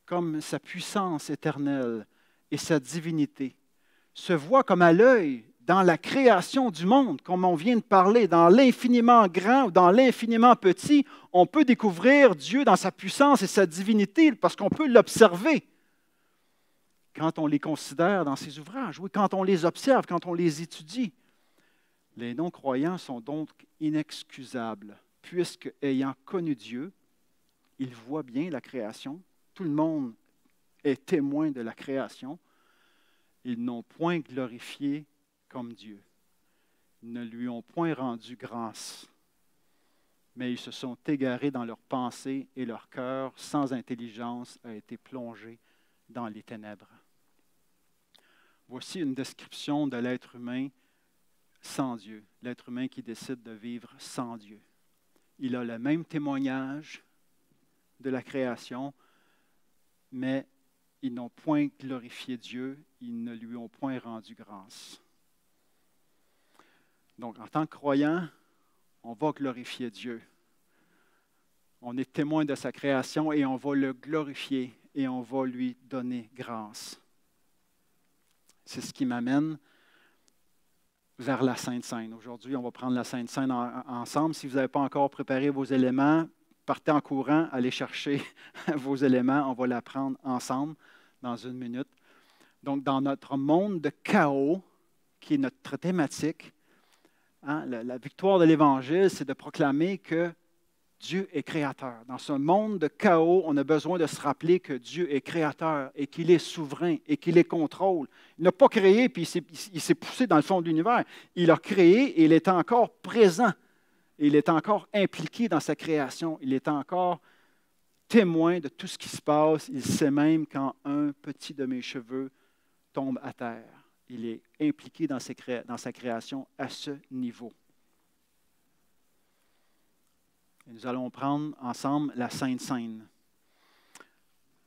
comme sa puissance éternelle et sa divinité, se voient comme à l'œil dans la création du monde, comme on vient de parler, dans l'infiniment grand ou dans l'infiniment petit, on peut découvrir Dieu dans sa puissance et sa divinité parce qu'on peut l'observer quand on les considère dans ses ouvrages, oui, quand on les observe, quand on les étudie. Les non-croyants sont donc inexcusables, puisque, ayant connu Dieu, ils voient bien la création, tout le monde est témoin de la création, ils n'ont point glorifié comme Dieu. Ils ne lui ont point rendu grâce, mais ils se sont égarés dans leurs pensées et leur cœur, sans intelligence, a été plongé dans les ténèbres. Voici une description de l'être humain sans Dieu, l'être humain qui décide de vivre sans Dieu. Il a le même témoignage de la création, mais ils n'ont point glorifié Dieu, ils ne lui ont point rendu grâce. Donc, en tant que croyant, on va glorifier Dieu. On est témoin de sa création et on va le glorifier et on va lui donner grâce. C'est ce qui m'amène vers la Sainte Seine. Aujourd'hui, on va prendre la Sainte Seine ensemble. Si vous n'avez pas encore préparé vos éléments, partez en courant, allez chercher vos éléments. On va la prendre ensemble dans une minute. Donc, dans notre monde de chaos, qui est notre thématique, la victoire de l'Évangile, c'est de proclamer que Dieu est créateur. Dans ce monde de chaos, on a besoin de se rappeler que Dieu est créateur et qu'il est souverain et qu'il les contrôle. Il n'a pas créé puis il s'est poussé dans le fond de l'univers. Il a créé et il est encore présent. Et il est encore impliqué dans sa création. Il est encore témoin de tout ce qui se passe. Il sait même quand un petit de mes cheveux tombe à terre. Il est impliqué dans sa création à ce niveau. Et nous allons prendre ensemble la Sainte Seine,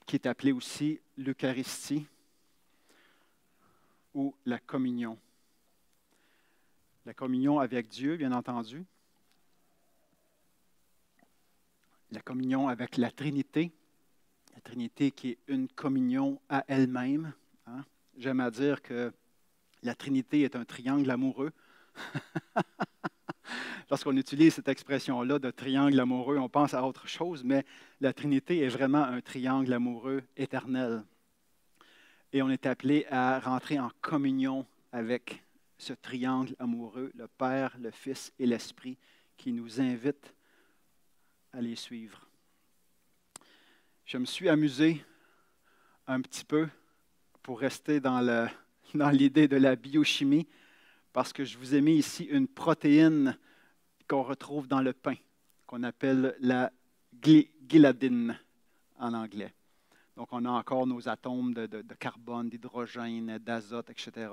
qui est appelée aussi l'Eucharistie ou la communion. La communion avec Dieu, bien entendu. La communion avec la Trinité qui est une communion à elle-même. Hein? J'aime à dire que la Trinité est un triangle amoureux. Lorsqu'on utilise cette expression-là de triangle amoureux, on pense à autre chose, mais la Trinité est vraiment un triangle amoureux éternel. Et on est appelé à rentrer en communion avec ce triangle amoureux, le Père, le Fils et l'Esprit, qui nous invite à les suivre. Je me suis amusé un petit peu pour rester dans l'idée de la biochimie, parce que je vous ai mis ici une protéine qu'on retrouve dans le pain, qu'on appelle la gliadine en anglais. Donc, on a encore nos atomes de carbone, d'hydrogène, d'azote, etc.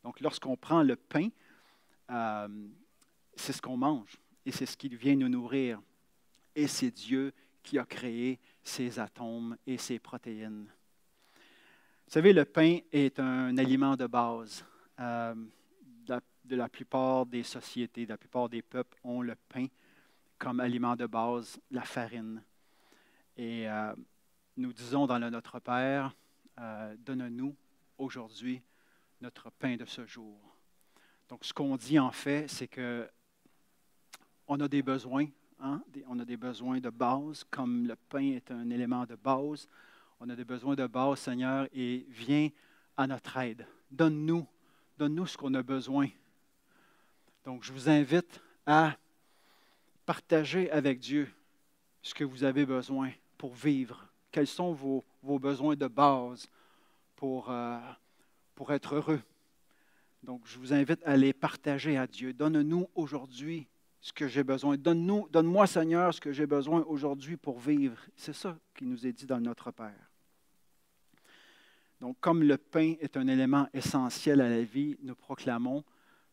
Donc, lorsqu'on prend le pain, c'est ce qu'on mange et c'est ce qui vient nous nourrir. Et c'est Dieu qui a créé ces atomes et ces protéines. Vous savez, le pain est un aliment de base. De la plupart des sociétés, de la plupart des peuples ont le pain comme aliment de base, la farine. Et nous disons dans le Notre Père, donne-nous aujourd'hui notre pain de ce jour. Donc, ce qu'on dit en fait, c'est que on a des besoins, hein? On a des besoins de base, comme le pain est un élément de base. On a des besoins de base, Seigneur, et viens à notre aide. Donne-nous ce qu'on a besoin. Donc, je vous invite à partager avec Dieu ce que vous avez besoin pour vivre. Quels sont vos besoins de base pour être heureux? Donc, je vous invite à les partager à Dieu. Donne-nous aujourd'hui ce que j'ai besoin. Donne-moi, Seigneur, ce que j'ai besoin aujourd'hui pour vivre. C'est ça qui nous est dit dans Notre Père. Donc, comme le pain est un élément essentiel à la vie, nous proclamons,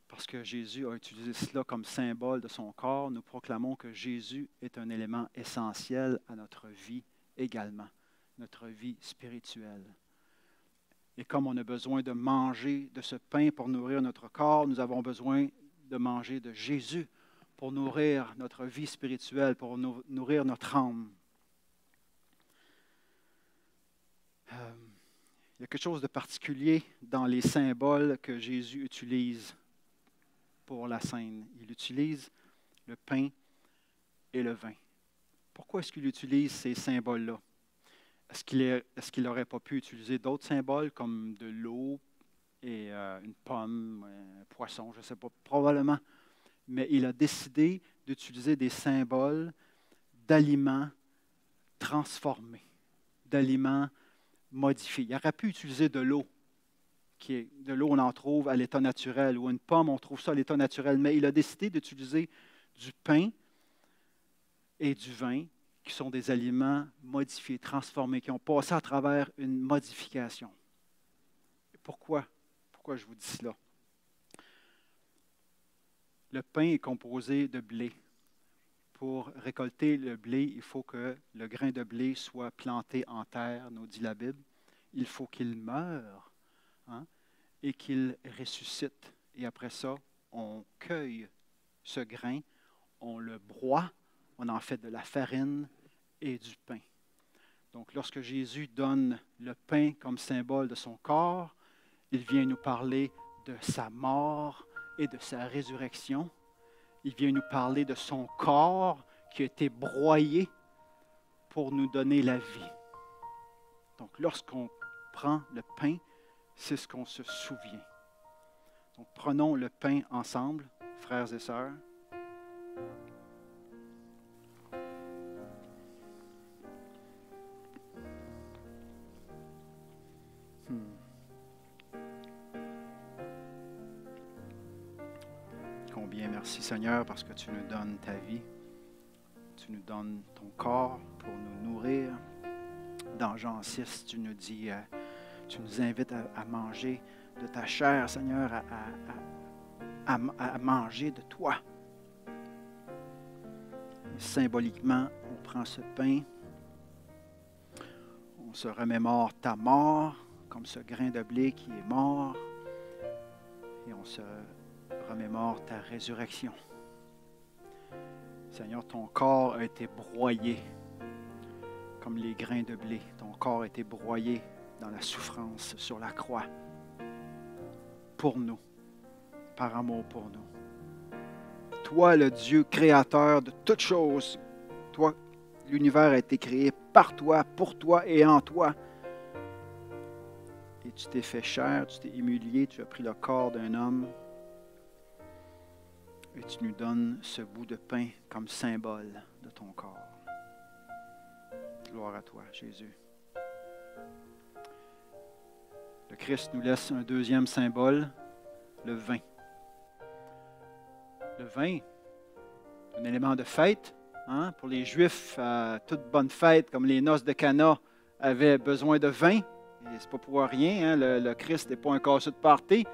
parce que Jésus a utilisé cela comme symbole de son corps, nous proclamons que Jésus est un élément essentiel à notre vie également, notre vie spirituelle. Et comme on a besoin de manger de ce pain pour nourrir notre corps, nous avons besoin de manger de Jésus pour nourrir notre vie spirituelle, pour nourrir notre âme. Il y a quelque chose de particulier dans les symboles que Jésus utilise pour la scène. Il utilise le pain et le vin. Pourquoi est-ce qu'il utilise ces symboles-là? Est-ce qu'il n'aurait pas pu utiliser d'autres symboles comme de l'eau et une pomme, un poisson, je ne sais pas, probablement. Mais il a décidé d'utiliser des symboles d'aliments transformés, d'aliments modifiés. Il aurait pu utiliser de l'eau. De l'eau, on en trouve à l'état naturel, ou une pomme, on trouve ça à l'état naturel. Mais il a décidé d'utiliser du pain et du vin, qui sont des aliments modifiés, transformés, qui ont passé à travers une modification. Pourquoi? Pourquoi je vous dis cela? Le pain est composé de blé. Pour récolter le blé, il faut que le grain de blé soit planté en terre, nous dit la Bible. Il faut qu'il meure, hein, et qu'il ressuscite. Et après ça, on cueille ce grain, on le broie, on en fait de la farine et du pain. Donc, lorsque Jésus donne le pain comme symbole de son corps, il vient nous parler de sa mort et de sa résurrection. Il vient nous parler de son corps qui a été broyé pour nous donner la vie. Donc, lorsqu'on prend le pain, c'est ce qu'on se souvient. Donc, prenons le pain ensemble, frères et sœurs. bien merci Seigneur parce que tu nous donnes ta vie. Tu nous donnes ton corps pour nous nourrir. Dans Jean 6, tu nous dis, tu nous invites à manger de ta chair, Seigneur, à manger de toi. Et symboliquement, on prend ce pain, on se remémore ta mort, comme ce grain de blé qui est mort, et on se remémore ta résurrection. Seigneur, ton corps a été broyé comme les grains de blé. Ton corps a été broyé dans la souffrance sur la croix pour nous, par amour pour nous. Toi, le Dieu créateur de toutes choses, toi, l'univers a été créé par toi, pour toi et en toi. Et tu t'es fait chair, tu t'es humilié, tu as pris le corps d'un homme et tu nous donnes ce bout de pain comme symbole de ton corps. Gloire à toi, Jésus. Le Christ nous laisse un deuxième symbole, le vin. Le vin, un élément de fête. Hein? Pour les Juifs, toute bonne fête, comme les noces de Cana, avaient besoin de vin. Et c'est pas pour rien, hein? Le Christ n'est pas un casseux de party.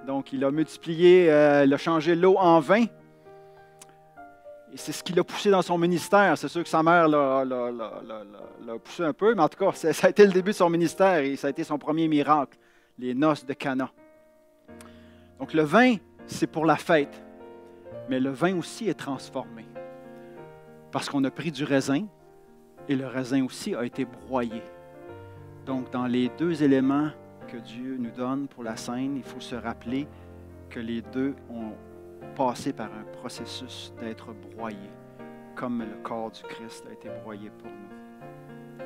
Donc, il a multiplié, il a changé l'eau en vin. Et c'est ce qui l'a poussé dans son ministère. C'est sûr que sa mère l'a poussé un peu, mais en tout cas, ça a été le début de son ministère et ça a été son premier miracle, les noces de Cana. Donc, le vin, c'est pour la fête. Mais le vin aussi est transformé. Parce qu'on a pris du raisin et le raisin aussi a été broyé. Donc, dans les deux éléments que Dieu nous donne pour la scène, il faut se rappeler que les deux ont passé par un processus d'être broyés, comme le corps du Christ a été broyé pour nous.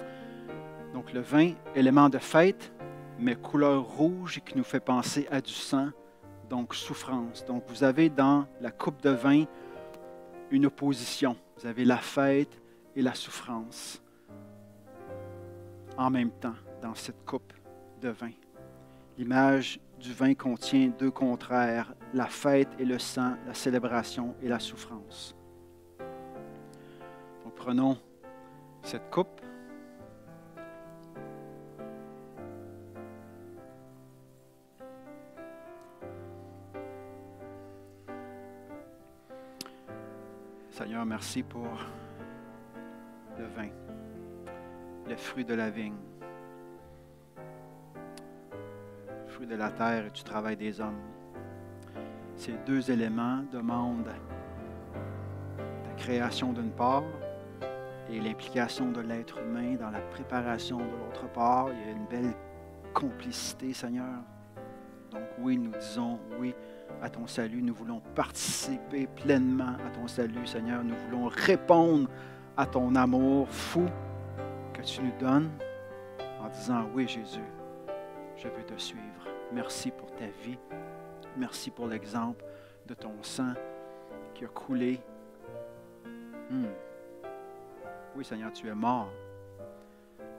Donc, le vin, élément de fête, mais couleur rouge qui nous fait penser à du sang, donc souffrance. Donc, vous avez dans la coupe de vin une opposition. Vous avez la fête et la souffrance en même temps dans cette coupe de vin. L'image du vin contient deux contraires, la fête et le sang, la célébration et la souffrance. Donc, prenons cette coupe. Seigneur, merci pour le vin, le fruit de la vigne, le fruit de la terre et du travail des hommes. Ces deux éléments demandent la création d'une part et l'implication de l'être humain dans la préparation de l'autre part. Il y a une belle complicité, Seigneur. Donc oui, nous disons oui à ton salut. Nous voulons participer pleinement à ton salut, Seigneur. Nous voulons répondre à ton amour fou que tu nous donnes en disant oui, Jésus, je veux te suivre. Merci pour ta vie. Merci pour l'exemple de ton sang qui a coulé. Oui, Seigneur, tu es mort.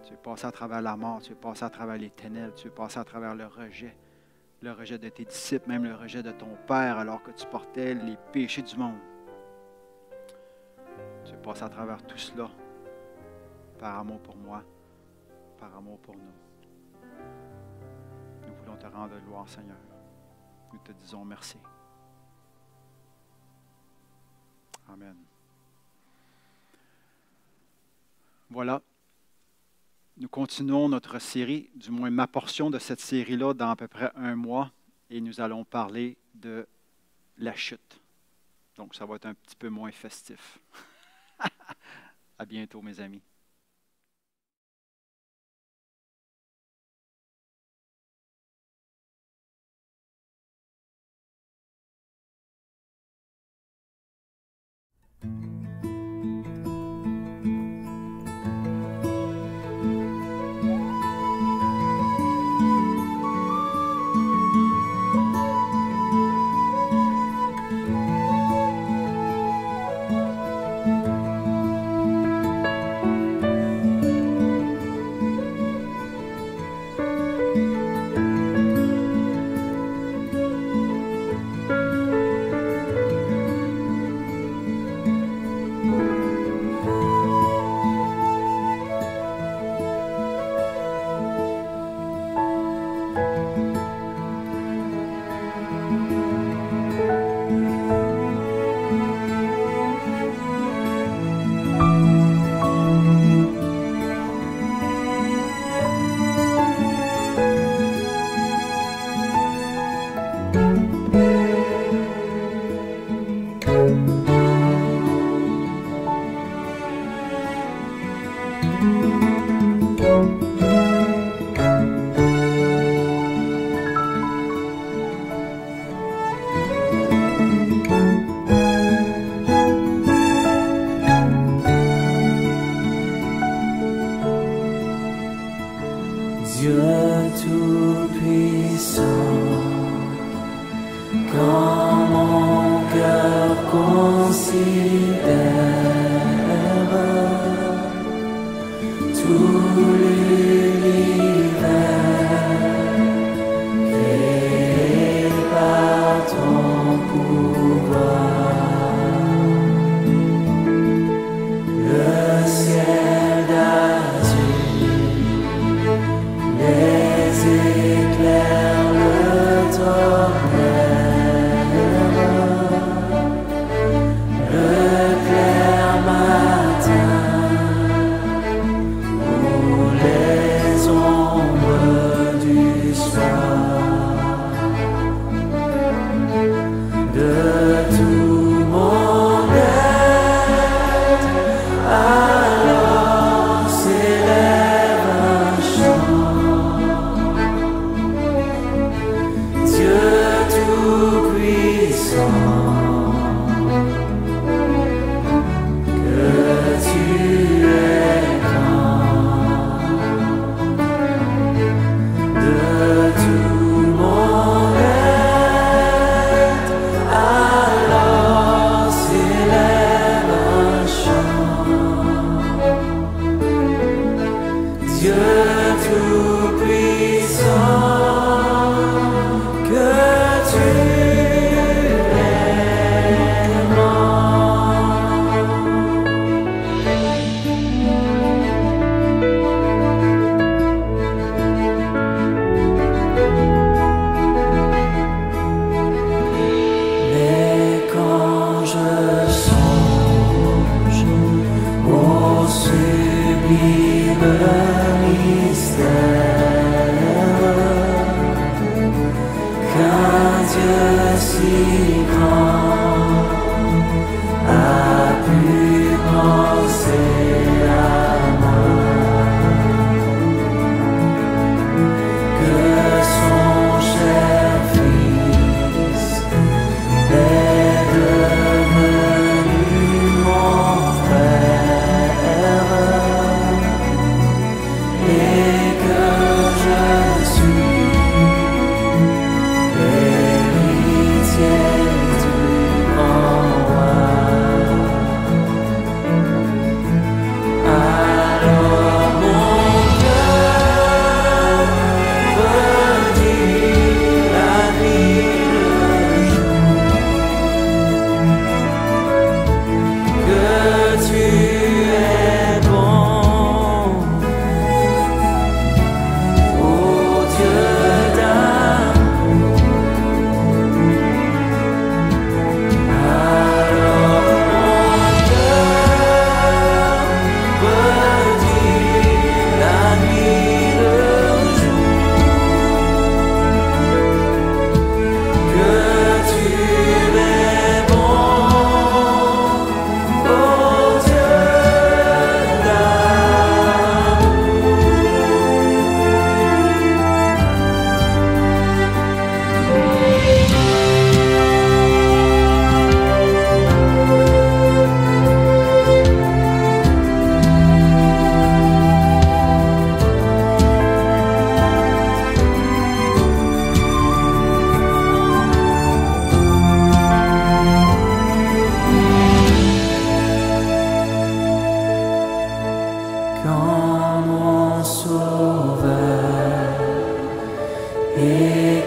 Tu es passé à travers la mort, tu es passé à travers les ténèbres, tu es passé à travers le rejet de tes disciples, même le rejet de ton Père, alors que tu portais les péchés du monde. Tu es passé à travers tout cela, par amour pour moi, par amour pour nous. Nous voulons te rendre gloire, Seigneur. Nous te disons merci. Amen. Voilà. Nous continuons notre série, du moins ma portion de cette série-là, dans à peu près un mois, et nous allons parler de la chute. Donc, ça va être un petit peu moins festif. À bientôt, mes amis.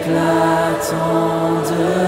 éclatant de